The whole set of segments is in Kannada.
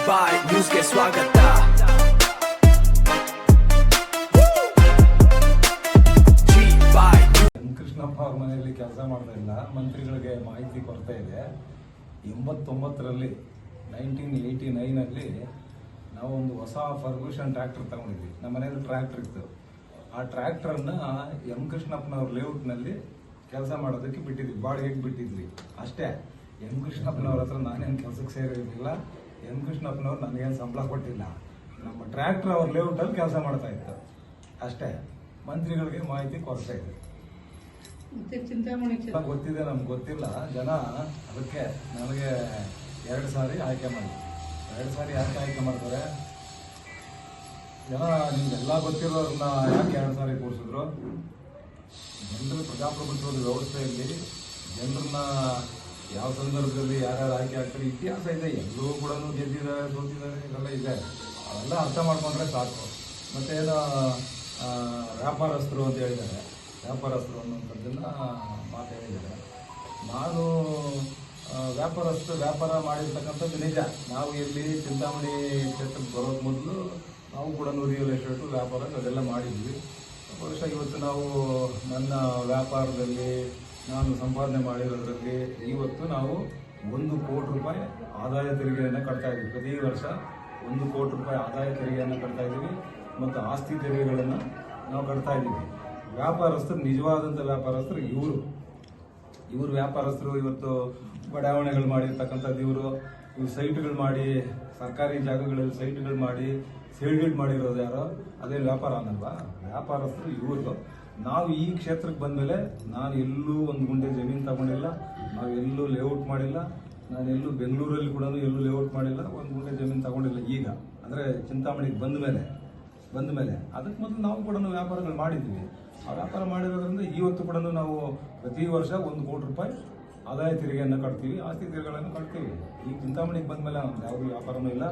ಬಾಯ್ ನ್ಯೂಸ್ಗೆ ಸ್ವಾಗತ. ಕೃಷ್ಣಪ್ಪ ಅವ್ರ ಮನೆಯಲ್ಲಿ ಕೆಲಸ ಮಾಡ್ತಾ ಇಲ್ಲ, ಮಂತ್ರಿಗಳಿಗೆ ಮಾಹಿತಿ ಕೊರತೆ ಇದೆ. 89ರಲ್ಲಿ 1989 ನಾವು ಒಂದು ಹೊಸ ಫರ್ಗೂಷನ್ ಟ್ರ್ಯಾಕ್ಟರ್ ತಗೊಂಡಿದ್ವಿ. ನಮ್ಮ ಮನೇಲಿ ಟ್ರ್ಯಾಕ್ಟರ್ ಇತ್ತು. ಆ ಟ್ರ್ಯಾಕ್ಟರ್ನ ಎಂ ಕೃಷ್ಣಪ್ಪನವ್ರ ಲೇಔಟ್ನಲ್ಲಿ ಕೆಲಸ ಮಾಡೋದಕ್ಕೆ ಬಿಟ್ಟಿದ್ವಿ, ಬಾಡಿಗೆಗೆ ಬಿಟ್ಟಿದ್ವಿ ಅಷ್ಟೇ. ಎಂ ಕೃಷ್ಣಪ್ಪನವ್ರ ಹತ್ರ ನಾನೇನು ಕೆಲಸಕ್ಕೆ ಸೇರಿರಲಿಲ್ಲ. ಎಂ ಕೃಷ್ಣಪ್ಪನವ್ರು ನನಗೇನು ಸಂಬಳ ಕೊಟ್ಟಿಲ್ಲ. ನಮ್ಮ ಟ್ರ್ಯಾಕ್ಟರ್ ಅವ್ರ ಲೇಔಟಲ್ಲಿ ಕೆಲಸ ಮಾಡ್ತಾ ಇತ್ತು ಅಷ್ಟೇ. ಮಂತ್ರಿಗಳಿಗೆ ಮಾಹಿತಿ ಕೊರತೆ ಇದೆ. ಗೊತ್ತಿದೆ, ನಮ್ಗೆ ಗೊತ್ತಿಲ್ಲ. ಜನ ಅದಕ್ಕೆ ನನಗೆ 2 ಸಾರಿ ಆಯ್ಕೆ ಮಾಡಿದ್ರು. 2 ಸಾರಿ ಯಾಕೆ ಆಯ್ಕೆ ಮಾಡ್ತಾರೆ ಜನ? ನಿಮ್ಗೆಲ್ಲ ಗೊತ್ತಿರೋರನ್ನ ಯಾಕೆ 2 ಸಾರಿ ಕೂರಿಸಿದ್ರು? ಜನರು ಪ್ರಜಾಪ್ರಭುತ್ವದ ವ್ಯವಸ್ಥೆಯಲ್ಲಿ ಜನರನ್ನ ಯಾವ ಸಂದರ್ಭದಲ್ಲಿ ಯಾರ್ಯಾರು ಆಯ್ಕೆ ಆಗ್ತಾರೆ ಇತಿಹಾಸ ಇದೆ. ಎಲ್ಲರೂ ಕೂಡ ಗೆದ್ದಿದ್ದಾರೆ, ಸೋತಿದ್ದಾರೆ, ಇದೆಲ್ಲ ಇದೆ. ಅವೆಲ್ಲ ಅರ್ಥ ಮಾಡ್ಕೊಂಡ್ರೆ ಸಾಕು. ಮತ್ತೇನು ವ್ಯಾಪಾರಸ್ಥರು ಅಂತ ಹೇಳಿದ್ದಾರೆ, ವ್ಯಾಪಾರಸ್ಥರು ಅನ್ನೋಂಥದ್ದನ್ನು ಮಾತು ಹೇಳಿದ್ದಾರೆ. ನಾನು ವ್ಯಾಪಾರ ಮಾಡಿರ್ತಕ್ಕಂಥದ್ದು ನಿಜ. ನಾವು ಇಲ್ಲಿ ಚಿಂತಾಮಣಿ ಕ್ಷೇತ್ರಕ್ಕೆ ಬರೋದು ಮೊದಲು ನಾವು ಕೂಡ ರಿಯಲ್ ಎಸ್ಟೇಟು ವ್ಯಾಪಾರ ಅದೆಲ್ಲ ಮಾಡಿದ್ವಿ. ಬಹುಶಃ ಇವತ್ತು ನಾವು ನನ್ನ ವ್ಯಾಪಾರದಲ್ಲಿ ನಾನು ಸಂಪಾದನೆ ಮಾಡಿರೋದ್ರಲ್ಲಿ ಇವತ್ತು ನಾವು 1 ಕೋಟಿ ರೂಪಾಯಿ ಆದಾಯ ತೆರಿಗೆಯನ್ನು ಕಟ್ತಾ ಇದ್ದೀವಿ. ಪ್ರತಿ ವರ್ಷ 1 ಕೋಟಿ ರೂಪಾಯಿ ಆದಾಯ ತೆರಿಗೆಯನ್ನು ಕಟ್ತಾ ಇದ್ದೀವಿ ಮತ್ತು ಆಸ್ತಿ ತೆರಿಗೆಗಳನ್ನು ನಾವು ಕಟ್ತಾ ಇದ್ದೀವಿ. ವ್ಯಾಪಾರಸ್ಥರು, ನಿಜವಾದಂಥ ವ್ಯಾಪಾರಸ್ಥರು ಇವರು ವ್ಯಾಪಾರಸ್ಥರು. ಇವತ್ತು ಬಡಾವಣೆಗಳು ಮಾಡಿರ್ತಕ್ಕಂಥದ್ದು ಇವರು ಸೈಟ್ಗಳು ಮಾಡಿ, ಸರ್ಕಾರಿ ಜಾಗಗಳಲ್ಲಿ ಸೈಟ್ಗಳು ಮಾಡಿ ಸೇಲ್ಗೇಟ್ ಮಾಡಿರೋದು ಯಾರೋ, ಅದೇನು ವ್ಯಾಪಾರ ಅನ್ನಲ್ವಾ? ವ್ಯಾಪಾರಸ್ಥರು ಇವರು. ನಾವು ಈ ಕ್ಷೇತ್ರಕ್ಕೆ ಬಂದಮೇಲೆ ನಾನು ಎಲ್ಲೂ 1 ಗುಂಟೆ ಜಮೀನು ತಗೊಂಡಿಲ್ಲ, ನಾವು ಎಲ್ಲೂ ಲೇಔಟ್ ಮಾಡಿಲ್ಲ. ನಾನೆಲ್ಲೂ ಬೆಂಗಳೂರಲ್ಲಿ ಕೂಡ ಎಲ್ಲೂ ಲೇಔಟ್ ಮಾಡಿಲ್ಲ, 1 ಗುಂಟೆ ಜಮೀನು ತಗೊಂಡಿಲ್ಲ. ಈಗ ಅಂದರೆ ಚಿಂತಾಮಣಿಗೆ ಬಂದ ಮೇಲೆ ಅದಕ್ಕೆ ಮೊದಲು ನಾವು ಕೂಡ ವ್ಯಾಪಾರಗಳು ಮಾಡಿದ್ವಿ. ಆ ವ್ಯಾಪಾರ ಮಾಡಿರೋದ್ರಿಂದ ಇವತ್ತು ಕೂಡ ನಾವು ಪ್ರತಿ ವರ್ಷ 1 ಕೋಟಿ ರೂಪಾಯಿ ಆದಾಯ ತೆರಿಗೆಯನ್ನು ಕಟ್ತೀವಿ, ಆಸ್ತಿ ತೆರಿಗೆಗಳನ್ನು ಕಟ್ತೀವಿ. ಈಗ ಚಿಂತಾಮಣಿಗೆ ಬಂದ ಮೇಲೆ ಯಾವುದೂ ವ್ಯಾಪಾರನೂ ಇಲ್ಲ.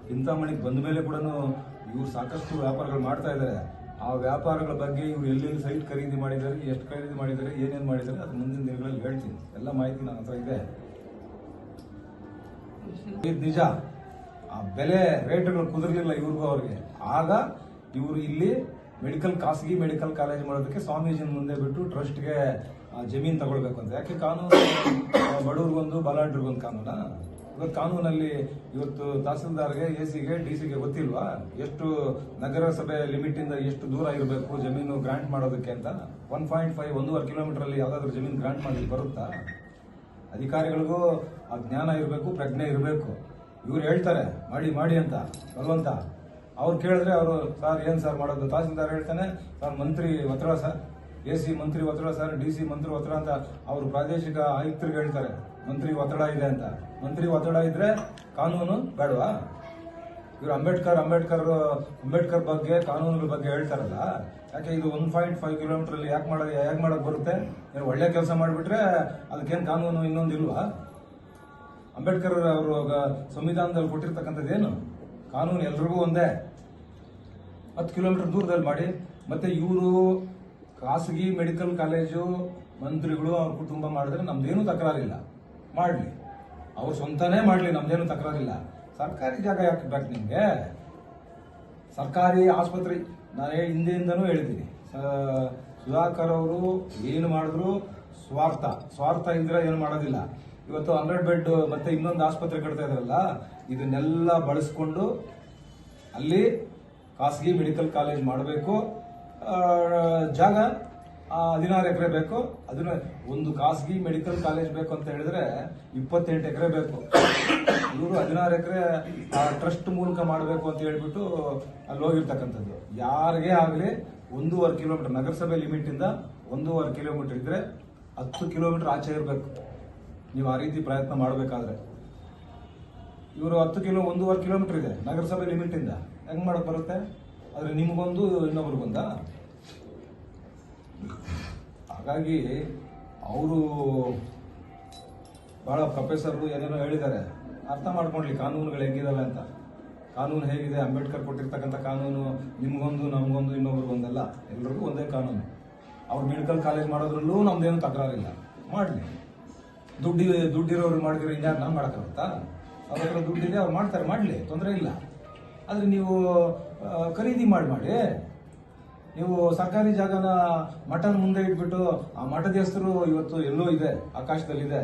ಚಿಂತಾಮಣಿಗೆ ಬಂದ ಮೇಲೆ ಕೂಡ ಇವರು ಸಾಕಷ್ಟು ವ್ಯಾಪಾರಗಳು ಮಾಡ್ತಾ ಇದ್ದಾರೆ. ಆ ವ್ಯಾಪಾರಗಳ ಬಗ್ಗೆ ಇವರು ಎಲ್ಲೆಲ್ಲಿ ಸೈಟ್ ಖರೀದಿ ಮಾಡಿದ್ದಾರೆ, ಎಷ್ಟು ಖರೀದಿ ಮಾಡಿದ್ದಾರೆ, ಏನೇನು ಮಾಡಿದ್ದಾರೆ, ಅದು ಮುಂದಿನ ದಿನಗಳಲ್ಲಿ ಹೇಳ್ತೀನಿ. ಎಲ್ಲ ಮಾಹಿತಿ ನನ್ನ ಹತ್ರ ಇದೆ. ಇದು ನಿಜ. ಆ ಬೆಲೆ ರೇಟ್ಗಳು ಕುದುರಲಿಲ್ಲ ಇವ್ರಿಗೂ ಅವ್ರಿಗೆ. ಆಗ ಇವರು ಇಲ್ಲಿ ಖಾಸಗಿ ಮೆಡಿಕಲ್ ಕಾಲೇಜ್ ಮಾಡೋದಕ್ಕೆ ಸ್ವಾಮೀಜಿನ ಮುಂದೆ ಬಿಟ್ಟು ಟ್ರಸ್ಟ್ಗೆ ಜಮೀನು ತಗೊಳ್ಬೇಕು ಅಂತ. ಯಾಕೆ? ಕಾನೂನು ಬಡವ್ರಿಗೊಂದು ಬಲಾಢ್ರಿಗೊಂದು ಕಾನೂನಾ? ಇವತ್ತು ಕಾನೂನಲ್ಲಿ ಇವತ್ತು ತಹಸೀಲ್ದಾರ್ಗೆ, ಎಸಿಗೆ, ಡಿಸಿಗೆ ಗೊತ್ತಿಲ್ವಾ ಎಷ್ಟು ನಗರಸಭೆ ಲಿಮಿಟಿಂದ ಎಷ್ಟು ದೂರ ಇರಬೇಕು ಜಮೀನು ಗ್ರಾಂಟ್ ಮಾಡೋದಕ್ಕೆ ಅಂತ? 1.5 1.5 ಕಿಲೋಮೀಟರಲ್ಲಿ ಯಾವುದಾದ್ರೂ ಜಮೀನು ಗ್ರಾಂಟ್ ಮಾಡಲಿಕ್ಕೆ ಬರುತ್ತಾ? ಅಧಿಕಾರಿಗಳಿಗೂ ಆ ಜ್ಞಾನ ಇರಬೇಕು, ಪ್ರಜ್ಞೆ ಇರಬೇಕು. ಇವ್ರು ಹೇಳ್ತಾರೆ ಮಾಡಿ ಅಂತ ಬರುವಂತ. ಅವ್ರು ಕೇಳಿದ್ರೆ ಅವರು ಸರ್ ಏನು ಸರ್ ಮಾಡೋದು? ತಹಸೀಲ್ದಾರ್ ಹೇಳ್ತಾನೆ ಸರ್ ಮಂತ್ರಿ ಒತ್ತಡ ಸರ್, ಎಸಿ ಮಂತ್ರಿ ಒತ್ತಡ ಸರ್, ಡಿಸಿ ಮಂತ್ರಿ ಒತ್ತಡ ಅಂತ ಅವರು ಪ್ರಾದೇಶಿಕ ಆಯುಕ್ತರಿಗೆ ಹೇಳ್ತಾರೆ ಮಂತ್ರಿ ಒತ್ತಡ ಇದೆ ಅಂತ. ಮಂತ್ರಿ ಒತ್ತಡ ಇದ್ರೆ ಕಾನೂನು ಬೇಡವಾ? ಇವರು ಅಂಬೇಡ್ಕರ್ ಬಗ್ಗೆ ಕಾನೂನುಗಳ ಬಗ್ಗೆ ಹೇಳ್ತಾರಲ್ಲ, ಯಾಕೆ ಇದು 1.5 ಕಿಲೋಮೀಟರ್ ಯಾಕೆ ಮಾಡೋಕೆ ಬರುತ್ತೆ? ನೀವು ಒಳ್ಳೆ ಕೆಲಸ ಮಾಡಿಬಿಟ್ರೆ ಅದಕ್ಕೇನು ಕಾನೂನು ಇನ್ನೊಂದು ಇಲ್ವಾ? ಅಂಬೇಡ್ಕರ್ ಅವರು ಸಂವಿಧಾನದಲ್ಲಿ ಕೊಟ್ಟಿರ್ತಕ್ಕಂಥದ್ದೇನು ಕಾನೂನು? ಎಲ್ರಿಗೂ ಒಂದೇ. 10 ಕಿಲೋಮೀಟರ್ ದೂರದಲ್ಲಿ ಮಾಡಿ. ಮತ್ತೆ ಇವರು ಖಾಸಗಿ ಮೆಡಿಕಲ್ ಕಾಲೇಜು ಮಂತ್ರಿಗಳು ಅವ್ರ ಕುಟುಂಬ ಮಾಡಿದ್ರೆ ನಮ್ದೇನು ತಕರಾರಿಲ್ಲ, ಮಾಡಲಿ. ಅವ್ರು ಸ್ವಂತನೇ ಮಾಡಲಿ, ನಮ್ದೇನು ತಕರಾರಿಲ್ಲ. ಸರ್ಕಾರಿ ಜಾಗ ಯಾಕೆ ಬೇಕು ನಿಮಗೆ? ಸರ್ಕಾರಿ ಆಸ್ಪತ್ರೆ ನಾನು ಹಿಂದೆಯಿಂದನೂ ಹೇಳಿದ್ದೀನಿ. ಸುಧಾಕರ್ ಅವರು ಏನು ಮಾಡಿದ್ರು ಸ್ವಾರ್ಥ ಇದ್ರೆ ಏನು ಮಾಡೋದಿಲ್ಲ. ಇವತ್ತು 100 ಬೆಡ್ ಮತ್ತೆ ಇನ್ನೊಂದು ಆಸ್ಪತ್ರೆ ಕಟ್ತಾ ಇದಾರಲ್ಲ, ಇದನ್ನೆಲ್ಲ ಬಳಸ್ಕೊಂಡು ಅಲ್ಲಿ ಖಾಸಗಿ ಮೆಡಿಕಲ್ ಕಾಲೇಜ್ ಮಾಡಬೇಕು. ಜಾಗ 16 ಎಕರೆ ಬೇಕು. ಅದನ್ನ ಒಂದು ಖಾಸಗಿ ಮೆಡಿಕಲ್ ಕಾಲೇಜ್ ಬೇಕು ಅಂತ ಹೇಳಿದ್ರೆ 28 ಎಕರೆ ಬೇಕು. ಇವರು 16 ಎಕರೆ ಟ್ರಸ್ಟ್ ಮೂಲಕ ಮಾಡಬೇಕು ಅಂತ ಹೇಳ್ಬಿಟ್ಟು ಅಲ್ಲಿ ಹೋಗಿರ್ತಕ್ಕಂಥದ್ದು. ಯಾರಿಗೇ ಆಗಲಿ 1.5 ಕಿಲೋಮೀಟರ್ ನಗರಸಭೆ ಲಿಮಿಟ್ ಇಂದ 1.5 ಕಿಲೋಮೀಟರ್ ಇದ್ರೆ 10 ಕಿಲೋಮೀಟರ್ ಆಚೆ ಇರಬೇಕು ನೀವು ಆ ರೀತಿ ಪ್ರಯತ್ನ ಮಾಡಬೇಕಾದ್ರೆ. ಇವರು 1.5 ಕಿಲೋಮೀಟರ್ ಇದೆ ನಗರಸಭೆ ಲಿಮಿಟ್ ಇಂದ, ಹೆಂಗ್ ಮಾಡಕ್ ಬರುತ್ತೆ? ಆದ್ರೆ ನಿಮ್ಗೊಂದು ಇನ್ನೊಬ್ರಿಗೊಂದ. ಹಾಗಾಗಿ ಅವರು ಬಹಳ ಪ್ರೊಫೆಸರ್ಗಳು ಏನೇನೋ ಹೇಳಿದ್ದಾರೆ, ಅರ್ಥ ಮಾಡ್ಕೊಂಡ್ಲಿ ಕಾನೂನುಗಳು ಹೆಂಗಿದಾವೆ ಅಂತ. ಕಾನೂನು ಹೇಗಿದೆ? ಅಂಬೇಡ್ಕರ್ ಕೊಟ್ಟಿರ್ತಕ್ಕಂಥ ಕಾನೂನು ನಿಮ್ಗೊಂದು, ನಮ್ಗೊಂದು, ಇನ್ನೊಬ್ರಿಗೊಂದಲ್ಲ, ಎಲ್ರಿಗೂ ಒಂದೇ ಕಾನೂನು. ಅವ್ರು ಮೆಡಿಕಲ್ ಕಾಲೇಜ್ ಮಾಡೋದ್ರಲ್ಲೂ ನಮ್ದೇನು ತಕರಾರಿಲ್ಲ, ಮಾಡಲಿ. ದುಡ್ಡಿರೋರು ಮಾಡಿದ್ರೆ ಇನ್ಯಾರು ನಾವು ಮಾಡೋಕ್ಕಾಗುತ್ತಾ? ಅವ್ರ ಹತ್ರ ದುಡ್ಡಿದೆ, ಅವ್ರು ಮಾಡ್ತಾರೆ, ಮಾಡಲಿ, ತೊಂದರೆ ಇಲ್ಲ. ಆದರೆ ನೀವು ಖರೀದಿ ಮಾಡಿ ನೀವು ಸರ್ಕಾರಿ ಜಾಗನ ಮಠದ ಮುಂದೆ ಇಟ್ಬಿಟ್ಟು ಆ ಮಠದ ಹೆಸರು ಇವತ್ತು ಎಲ್ಲೋ ಇದೆ, ಆಕಾಶದಲ್ಲಿದೆ.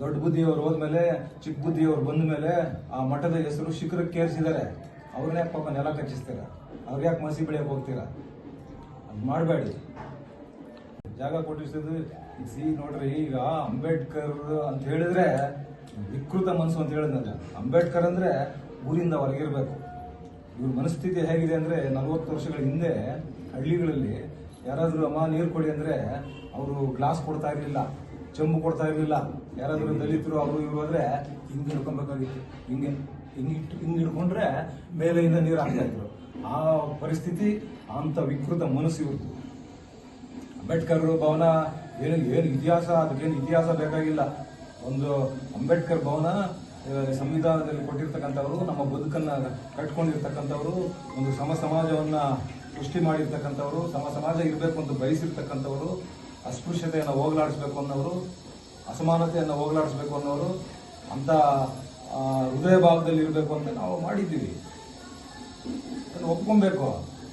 ದೊಡ್ಡ ಬುದ್ಧಿಯವರು ಹೋದ್ಮೇಲೆ ಚಿಕ್ಕ ಬುದ್ಧಿಯವರು ಬಂದ ಮೇಲೆ ಆ ಮಠದ ಹೆಸರು ಶಿಖರಕ್ಕೆ ಏರಿಸಿದ್ದಾರೆ. ಅವ್ರನ್ನ ಯಾಕೆ ಪಾಪ ನೆಲ ಕಚ್ಚಿಸ್ತೀರ? ಅವ್ರಿಗೆ ಯಾಕೆ ಮಸಿ ಬೆಳೆಯಕ್ಕೆ ಹೋಗ್ತೀರಾ? ಅದು ಮಾಡಬೇಡಿ. ಜಾಗ ಕೊಟ್ಟಿಸಿದ್ದು ನೋಡ್ರಿ, ಈಗ ಅಂಬೇಡ್ಕರ್ ಅಂತ ಹೇಳಿದ್ರೆ ವಿಕೃತ ಮನಸ್ಸು ಅಂತ ಹೇಳಿದ್ನಲ್ಲ. ಅಂಬೇಡ್ಕರ್ ಅಂದ್ರೆ ಊರಿಂದ ಹೊರಗಿರ್ಬೇಕು. ಇವ್ರ ಮನಸ್ಥಿತಿ ಹೇಗಿದೆ ಅಂದ್ರೆ 40 ವರ್ಷಗಳ ಹಿಂದೆ ಹಳ್ಳಿಗಳಲ್ಲಿ ಯಾರಾದ್ರೂ ಅಮ್ಮ ನೀರು ಕೊಡಿ ಅಂದ್ರೆ ಅವರು ಗ್ಲಾಸ್ ಕೊಡ್ತಾ ಇರ್ಲಿಲ್ಲ, ಚೆಂಬು ಕೊಡ್ತಾ ಇರ್ಲಿಲ್ಲ. ಯಾರಾದ್ರೂ ದಲಿತರು ಅವರು ಇವರು ಹೋದ್ರೆ ಹಿಂಗೆ ಹಿಡ್ಕೊಬೇಕಾಗಿತ್ತು. ಹಿಂಗೆ ಹಿಡ್ಕೊಂಡ್ರೆ ಮೇಲೆಯಿಂದ ನೀರು ಹಾಕ್ತಾ ಇದ್ರು. ಆ ಪರಿಸ್ಥಿತಿ, ಅಂತ ವಿಕೃತ ಮನಸ್ಸು ಇವ್ರದ್ದು. ಅಂಬೇಡ್ಕರ್ ಭವನ ಏನು ಇತಿಹಾಸ, ಅದಕ್ಕೇನು ಇತಿಹಾಸ ಬೇಕಾಗಿಲ್ಲ. ಒಂದು ಅಂಬೇಡ್ಕರ್ ಭವನ ಸಂವಿಧಾನದಲ್ಲಿ ಕೊಟ್ಟಿರ್ತಕ್ಕಂಥವ್ರು, ನಮ್ಮ ಬದುಕನ್ನ ಕಟ್ಕೊಂಡಿರ್ತಕ್ಕಂಥವ್ರು, ಒಂದು ಸಮಾಜವನ್ನ ಸೃಷ್ಟಿ ಮಾಡಿರ್ತಕ್ಕಂಥವ್ರು, ಸಮಾಜ ಇರಬೇಕು ಅಂತ ಬಯಸಿರ್ತಕ್ಕಂಥವ್ರು, ಅಸ್ಪೃಶ್ಯತೆಯನ್ನು ಹೋಗಲಾಡಿಸ್ಬೇಕು ಅನ್ನೋರು, ಅಸಮಾನತೆಯನ್ನು ಹೋಗಲಾಡಿಸ್ಬೇಕು ಅನ್ನೋರು, ಅಂತ ಹೃದಯ ಭಾಗದಲ್ಲಿ ಇರಬೇಕು ಅಂತ ನಾವು ಮಾಡಿದ್ದೀವಿ. ಅದನ್ನು ಒಪ್ಕೊಬೇಕು.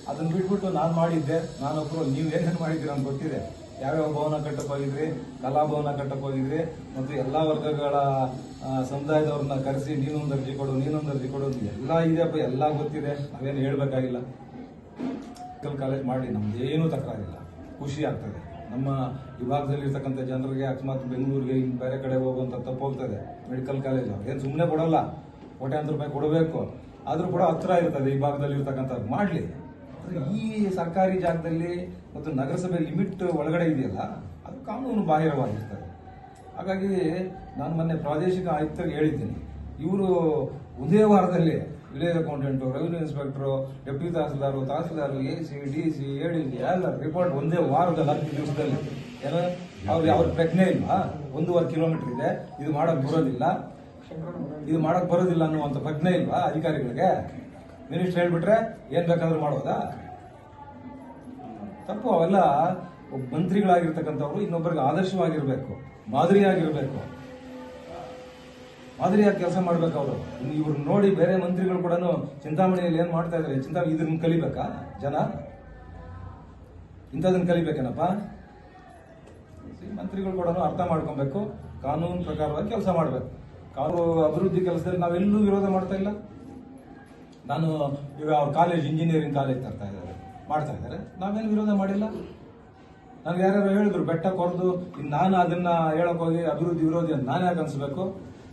ಅದನ್ನ ಬಿಟ್ಬಿಟ್ಟು ನಾನು ಮಾಡಿದ್ದೆ, ನಾನು ಒಬ್ಬರು ನೀವು ಏನೇನು ಮಾಡಿದ್ದೀರ ಅಂತ ಗೊತ್ತಿದೆ. ಯಾವ್ಯಾವ ಭವನ ಕಟ್ಟಕ್ಕೆ ಹೋಗಿದ್ರಿ, ಕಲಾಭವನ ಕಟ್ಟಕ್ಕೆ ಹೋಗಿದ್ರಿ, ಮತ್ತು ಎಲ್ಲ ವರ್ಗಗಳ ಸಮುದಾಯದವ್ರನ್ನ ಕರೆಸಿ ನೀನೊಂದು ಅರ್ಜಿ ಕೊಡು, ನೀನೊಂದು ಅರ್ಜಿ ಕೊಡು, ಎಲ್ಲ ಇದೆಯಪ್ಪ, ಎಲ್ಲ ಗೊತ್ತಿದೆ, ನಾವೇನು ಹೇಳ್ಬೇಕಾಗಿಲ್ಲ. ಮೆಡಿಕಲ್ ಕಾಲೇಜ್ ಮಾಡಿ ನಮ್ದೇನೂ ತಕರಾರಿಲ್ಲ, ಖುಷಿ ಆಗ್ತದೆ. ನಮ್ಮ ವಿಭಾಗದಲ್ಲಿ ಇರ್ತಕ್ಕಂಥ ಜನರಿಗೆ ಅಕಸ್ಮಾತ್ ಬೆಂಗಳೂರಿಗೆ ಬೇರೆ ಕಡೆ ಹೋಗುವಂತ ತಪ್ಪು ಹೋಗ್ತದೆ. ಮೆಡಿಕಲ್ ಕಾಲೇಜ್ ಏನು ಸುಮ್ಮನೆ ಕೊಡಲ್ಲ, ಕೋಟ್ಯಾಂತರ ರೂಪಾಯಿ ಕೊಡಬೇಕು, ಆದ್ರೂ ಕೂಡ ಹತ್ರ ಇರ್ತದೆ ಈ ಭಾಗದಲ್ಲಿ ಇರ್ತಕ್ಕಂಥದ್ದು. ಮಾಡಲಿ. ಈ ಸರ್ಕಾರಿ ಜಾಗದಲ್ಲಿ ಮತ್ತು ನಗರಸಭೆ ಲಿಮಿಟ್ ಒಳಗಡೆ ಇದೆಯಲ್ಲ, ಅದು ಕಾನೂನು ಬಾಹಿರವಾಗಿರ್ತದೆ. ಹಾಗಾಗಿ ನಾನು ಮೊನ್ನೆ ಪ್ರಾದೇಶಿಕ ಆಯುಕ್ತರಿಗೆ ಹೇಳಿದ್ದೀನಿ, ಇವರು ಒಂದೇ ವಾರದಲ್ಲಿ village accountant, revenue inspector, deputy tahsildar, AC, DC, ADC ಎಲ್ಲ ರಿಪೋರ್ಟ್ ಒಂದೇ ವಾರದಲ್ಲಿ 10 ದಿವಸದಲ್ಲಿ. ಏನೋ ಅವ್ರ ಪ್ರಜ್ಞೆ ಇಲ್ವಾ? 1.5 ಕಿಲೋಮೀಟರ್ ಇದೆ, ಇದು ಮಾಡಕ್ ಬರೋದಿಲ್ಲ ಅನ್ನುವಂಥ ಪ್ರಜ್ಞೆ ಇಲ್ವಾ ಅಧಿಕಾರಿಗಳಿಗೆ? ಮಿನಿಸ್ಟರ್ ಹೇಳ್ಬಿಟ್ರೆ ಏನ್ ಬೇಕಾದ್ರೂ ಮಾಡೋದಾ? ತಪ್ಪು. ಅವೆಲ್ಲ ಮಂತ್ರಿಗಳಾಗಿರ್ತಕ್ಕಂಥವ್ರು ಇನ್ನೊಬ್ಬರಿಗೆ ಆದರ್ಶವಾಗಿರ್ಬೇಕು, ಮಾದರಿಯಾಗಿರ್ಬೇಕು, ಮಾದರಿಯಾಗಿ ಕೆಲಸ ಮಾಡ್ಬೇಕು ಅವರು. ಇವ್ರು ನೋಡಿ ಬೇರೆ ಮಂತ್ರಿಗಳು ಕೂಡ ಚಿಂತಾಮಣಿಯಲ್ಲಿ ಏನ್ ಮಾಡ್ತಾ ಇದಾರೆ, ಇದನ್ನ ಕಲಿಬೇಕಾ ಜನ? ಇಂಥದನ್ನ ಕಲಿಬೇಕೇನಪ್ಪ? ಮಂತ್ರಿಗಳು ಕೂಡ ಅರ್ಥ ಮಾಡ್ಕೊಬೇಕು, ಕಾನೂನು ಪ್ರಕಾರವಾಗಿ ಕೆಲಸ ಮಾಡ್ಬೇಕು. ಕಾನೂನು ಅಭಿವೃದ್ಧಿ ಕೆಲಸದಲ್ಲಿ ನಾವೆಲ್ಲೂ ವಿರೋಧ ಮಾಡ್ತಾ ಇಲ್ಲ. ನಾನು ಈಗ ಅವ್ರ ಕಾಲೇಜ್, ಇಂಜಿನಿಯರಿಂಗ್ ಕಾಲೇಜ್ ಮಾಡ್ತಾ ಇದ್ದಾರೆ, ನಾವೇನು ವಿರೋಧ ಮಾಡಿಲ್ಲ. ನನಗೆ ಯಾರ್ಯಾರು ಹೇಳಿದ್ರು ಬೆಟ್ಟ ಕೊರೆದು ನಾನು ಅದನ್ನ ಹೇಳಕ್ ಹೋಗಿ ಅಭಿವೃದ್ಧಿ ವಿರೋಧಿ ಅಂತ ನಾನು ಯಾಕೆ ಅನ್ಸ್ಬೇಕು?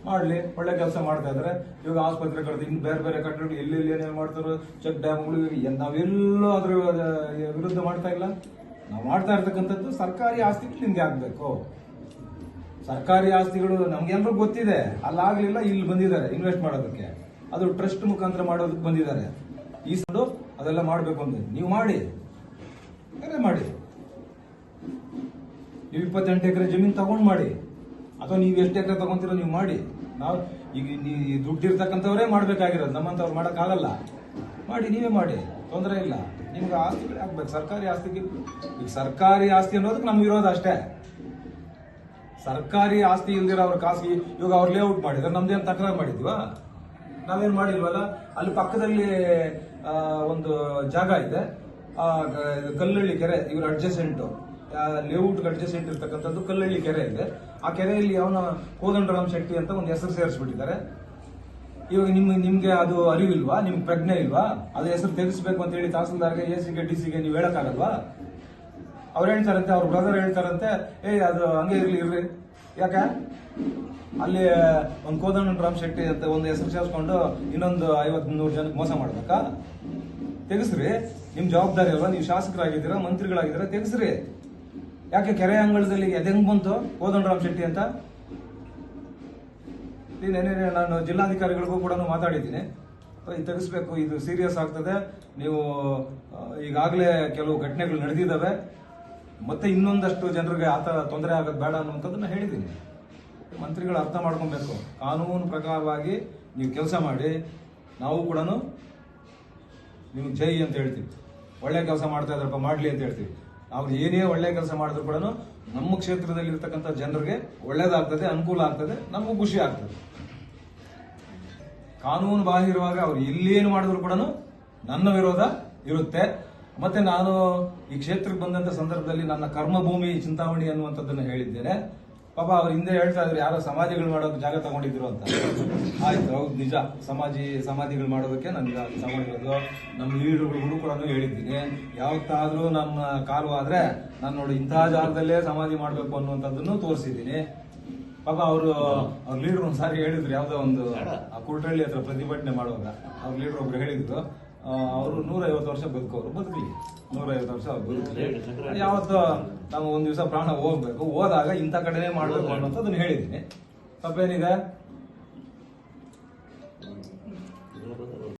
ಮಾಡ್ಲಿ, ಒಳ್ಳೆ ಕೆಲಸ ಮಾಡ್ತಾ ಇದಾರೆ. ಇವಾಗ ಆಸ್ಪತ್ರೆಗಳು, ಇನ್ನು ಬೇರೆ ಬೇರೆ ಕಟ್ಟಡಗಳು ಎಲ್ಲೆಲ್ಲಿ ಏನೇನು ಮಾಡ್ತಾರೋ, ಚೆಕ್ ಡ್ಯಾಮ್ಗಳು, ನಾವೆಲ್ಲೂ ಅದ್ರ ವಿರುದ್ಧ ಮಾಡ್ತಾ ಇಲ್ಲ. ನಾವು ಮಾಡ್ತಾ ಇರ್ತಕ್ಕಂಥದ್ದು ಸರ್ಕಾರಿ ಆಸ್ತಿಗಳು ನಿಮ್ಗೆ ಆಗ್ಬೇಕು. ಸರ್ಕಾರಿ ಆಸ್ತಿಗಳು ನಮ್ಗೆಲ್ರಿಗೂ ಗೊತ್ತಿದೆ, ಅಲ್ಲಾಗ್ಲಿಲ್ಲ, ಇಲ್ಲಿ ಬಂದಿದ್ದಾರೆ ಇನ್ವೆಸ್ಟ್ ಮಾಡೋದಕ್ಕೆ, ಅದು ಟ್ರಸ್ಟ್ ಮುಖಾಂತರ ಮಾಡೋದಕ್ಕೆ ಬಂದಿದ್ದಾರೆ. ಈ ಸೈಡು ಅದೆಲ್ಲ ಮಾಡಬೇಕು ಅಂದ್ರೆ ನೀವು ಮಾಡಿ ನೀವು 28 ಎಕರೆ ಜಮೀನು ತಗೊಂಡು ಮಾಡಿ, ಅಥವಾ ನೀವು ಎಷ್ಟು ಎಕರೆ ತಗೊಂತೀರೋ ನೀವು ಮಾಡಿ. ನಾವು ಈಗ ದುಡ್ಡು ಇರ್ತಕ್ಕಂಥವರೇ ಮಾಡ್ಬೇಕಾಗಿರೋದು, ನಮ್ಮಂತವ್ರು ಮಾಡೋಕ್ಕಾಗಲ್ಲ. ಮಾಡಿ, ನೀವೇ ಮಾಡಿ, ತೊಂದರೆ ಇಲ್ಲ. ನಿಮ್ಗೆ ಆಸ್ತಿಗಳು ಆಗ್ಬೇಕು. ಸರ್ಕಾರಿ ಆಸ್ತಿಗೆ, ಈಗ ಸರ್ಕಾರಿ ಆಸ್ತಿ ಅನ್ನೋದಕ್ಕೆ ನಮ್ಗೆ ಇರೋದು ಅಷ್ಟೇ. ಸರ್ಕಾರಿ ಆಸ್ತಿ ಇಲ್ದಿರ ಅವ್ರ ಖಾಸಗಿ, ಇವಾಗ ಅವ್ರು ಲೇಔಟ್ ಮಾಡಿದ್ರೆ ನಮ್ದೇನು ತಕರಾರು ಮಾಡಿದ್ವಾ? ನಾವೇನ್ ಮಾಡಿಲ್ವಲ್ಲ. ಅಲ್ಲಿ ಪಕ್ಕದಲ್ಲಿ ಒಂದು ಜಾಗ ಇದೆ, ಕಲ್ಲಳ್ಳಿ ಕೆರೆ, ಇವ್ರ ಅಡ್ಜಸೆಂಟ್ ಲೇಔಟ್ ಅಡ್ಜಸೆಂಟ್ ಇರ್ತಕ್ಕಂಥದ್ದು ಕಲ್ಲಳ್ಳಿ ಕೆರೆ ಇದೆ. ಆ ಕೆರೆಯಲ್ಲಿ ಅವನ ಕೋದಂಡರಾಮ್ ಶೆಟ್ಟಿ ಅಂತ ಒಂದು ಹೆಸರು ಸೇರಿಸ್ಬಿಟ್ಟಿದ್ದಾರೆ. ಇವಾಗ ನಿಮ್ಗೆ ಅದು ಅರಿವಿಲ್ವಾ? ನಿಮ್ಗೆ ಪ್ರಜ್ಞೆ ಇಲ್ವಾ? ಅದು ಹೆಸರು ತೆಗೆಸ್ಬೇಕು ಅಂತ ಹೇಳಿ ತಹಸೀಲ್ದಾರ್ಗೆ, ACಗೆ, DCಗೆ ನೀವು ಹೇಳಕ್ಕಾಗಲ್ವಾ? ಅವ್ರು ಹೇಳ್ತಾರಂತೆ, ಅವ್ರ ಬ್ರದರ್ ಹೇಳ್ತಾರಂತೆ, ಅದು ಹಂಗೆ ಇರ್ರಿ. ಯಾಕೆ ಅಲ್ಲಿ ಒಂದು ಕೋದಂಡರಾಮ್ ಶೆಟ್ಟಿ ಅಂತ ಒಂದು ಹೆಸರು ಸೇರಿಸ್ಕೊಂಡು ಇನ್ನೊಂದು 50-100 ಜನಕ್ಕೆ ಮೋಸ ಮಾಡ್ಬೇಕಾ? ತೆಗೆಸ್ರಿ, ನಿಮ್ ಜವಾಬ್ದಾರಿ ಅಲ್ವಾ? ನೀವು ಶಾಸಕರಾಗಿದ್ದೀರಾ, ಮಂತ್ರಿಗಳಾಗಿದ್ದೀರಾ, ತೆಗೆಸ್ರಿ. ಯಾಕೆ ಕೆರೆ ಅಂಗಳದಲ್ಲಿ ಅದೆಂಗ್ ಬಂತು ಕೋದಂಡರಾಮ್ ಶೆಟ್ಟಿ ಅಂತ? ನೆನ್ನೆ ನಾನು ಜಿಲ್ಲಾಧಿಕಾರಿಗಳಿಗೂ ಕೂಡ ಮಾತಾಡಿದ್ದೀನಿ, ತೆಗೆಸ್ಬೇಕು, ಇದು ಸೀರಿಯಸ್ ಆಗ್ತದೆ. ನೀವು ಈಗಾಗಲೇ ಕೆಲವು ಘಟನೆಗಳು ನಡೆದಿದ್ದಾವೆ, ಮತ್ತೆ ಇನ್ನೊಂದಷ್ಟು ಜನರಿಗೆ ಆತ ತೊಂದರೆ ಆಗೋದು ಬೇಡ ಅನ್ನುವಂಥದ್ದನ್ನ ಹೇಳಿದ್ದೀನಿ. ಮಂತ್ರಿಗಳು ಅರ್ಥ ಮಾಡ್ಕೊಬೇಕು. ಕಾನೂನು ಪ್ರಕಾರವಾಗಿ ನೀವು ಕೆಲಸ ಮಾಡಿ, ನಾವು ಕೂಡ ನಿಮ್ಗೆ ಜೈ ಅಂತ ಹೇಳ್ತೀವಿ. ಒಳ್ಳೆ ಕೆಲಸ ಮಾಡ್ತಾ ಇದ್ರಪ್ಪ, ಮಾಡ್ಲಿ ಅಂತ ಹೇಳ್ತೀವಿ. ಅವ್ರು ಏನೇ ಒಳ್ಳೆ ಕೆಲಸ ಮಾಡಿದ್ರು ಕೂಡ ನಮ್ಮ ಕ್ಷೇತ್ರದಲ್ಲಿ ಇರ್ತಕ್ಕಂಥ ಜನರಿಗೆ ಒಳ್ಳೇದಾಗ್ತದೆ, ಅನುಕೂಲ ಆಗ್ತದೆ, ನಮಗೂ ಖುಷಿ ಆಗ್ತದೆ. ಕಾನೂನು ಬಾಹಿರವಾಗಿ ಅವ್ರು ಎಲ್ಲೇನು ಮಾಡಿದ್ರು ಕೂಡ ನನ್ನ ವಿರೋಧ ಇರುತ್ತೆ. ಮತ್ತೆ ನಾನು ಈ ಕ್ಷೇತ್ರಕ್ಕೆ ಬಂದಂತ ಸಂದರ್ಭದಲ್ಲಿ ನನ್ನ ಕರ್ಮಭೂಮಿ ಚಿಂತಾಮಣಿ ಅನ್ನುವಂಥದ್ದನ್ನು ಹೇಳಿದ್ದೇನೆ. ಪಾಪ ಅವ್ರ ಹಿಂದೆ ಹೇಳ್ತಾ ಇದ್ರು ಯಾರೋ ಸಮಾಧಿಗಳು ಮಾಡೋಕೆ ಜಾಗ ತಗೊಂಡಿದ್ರು ಅಂತ. ಆಯ್ತು, ಹೌದು, ನಿಜ. ಸಮಾಧಿಗಳು ಮಾಡೋದಕ್ಕೆ ನನ್ಗೆ ತಗೊಂಡಿರೋದು. ನಮ್ಮ ಲೀಡರ್ಗಳು ಕೂಡ ಹೇಳಿದ್ದೀನಿ, ಯಾವತ್ತಾದ್ರೂ ನಮ್ಮ ಕಾಲು ಆದ್ರೆ ನಾನು ನೋಡಿ ಇಂತಹ ಜಾಗದಲ್ಲೇ ಸಮಾಧಿ ಮಾಡ್ಬೇಕು ಅನ್ನುವಂಥದ್ದನ್ನು ತೋರಿಸಿದ್ದೀನಿ. ಪಾಪ ಅವ್ರ ಲೀಡರ್ ಒಂದ್ಸಾರಿ ಹೇಳಿದ್ರು, ಯಾವ್ದೋ ಒಂದು ಕುರ್ಟಳ್ಳಿ ಹತ್ರ ಪ್ರತಿಭಟನೆ ಮಾಡುವಾಗ ಅವ್ರ ಲೀಡರ್ ಒಬ್ರು ಹೇಳಿದ್ರು, ಅವರು 150 ವರ್ಷ ಬದುಕೋರು, ಬದುಕಲಿ, 150 ವರ್ಷ ಅವ್ರು ಬದುಕಲಿ. ಯಾವತ್ತು ನಾವು ಒಂದ್ ದಿವಸ ಪ್ರಾಣ ಹೋಗ್ಬೇಕು, ಹೋದಾಗ ಇಂಥ ಕಡೆನೇ ಮಾಡ್ಬೇಕು ಅನ್ನೋಂಥದ್ದನ್ನ ಹೇಳಿದ್ದೀನಿ. ತಪ್ಪೇನಿದೆ?